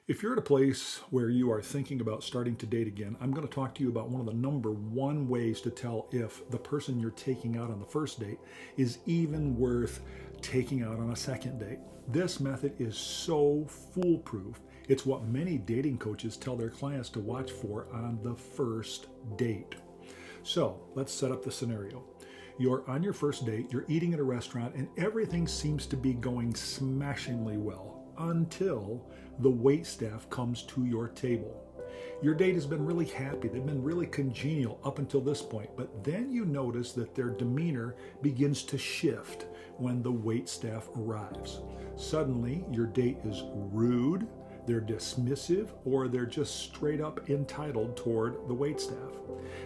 If you're at a place where you are thinking about starting to date again, I'm going to talk to you about one of the number one ways to tell if the person you're taking out on the first date is even worth taking out on a second date. This method is so foolproof. It's what many dating coaches tell their clients to watch for on the first date. So let's set up the scenario. You're on your first date, you're eating at a restaurant, and everything seems to be going smashingly well until the waitstaff comes to your table. Your date has been really happy, they've been really congenial up until this point, but then you notice that their demeanor begins to shift when the waitstaff arrives. Suddenly, your date is rude, they're dismissive, or they're just straight up entitled toward the waitstaff.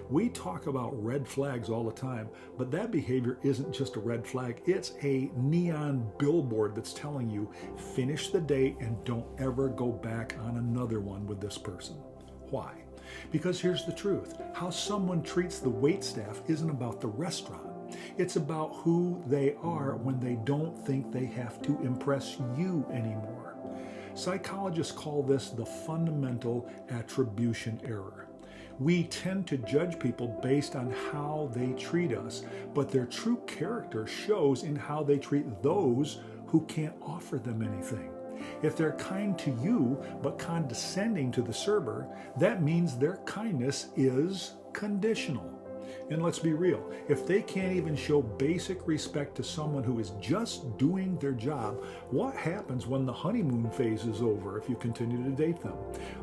We talk about red flags all the time, but that behavior isn't just a red flag, it's a neon billboard that's telling you, finish the date and don't ever go back on another one with this person. Why? Because here's the truth. How someone treats the waitstaff isn't about the restaurant. It's about who they are when they don't think they have to impress you anymore. Psychologists call this the fundamental attribution error. We tend to judge people based on how they treat us, but their true character shows in how they treat those who can't offer them anything. If they're kind to you but condescending to the server, that means their kindness is conditional. And let's be real, if they can't even show basic respect to someone who is just doing their job, what happens when the honeymoon phase is over if you continue to date them?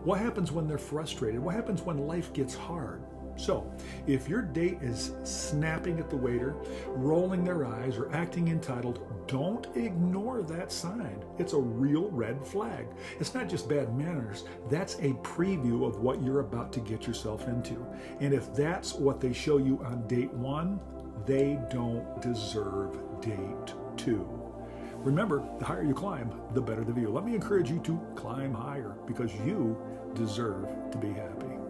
What happens when they're frustrated? What happens when life gets hard? So, if your date is snapping at the waiter, rolling their eyes, or acting entitled, don't ignore that sign. It's a real red flag. It's not just bad manners, that's a preview of what you're about to get yourself into. And if that's what they show you on date one, they don't deserve date two. Remember, the higher you climb, the better the view. Let me encourage you to climb higher because you deserve to be happy.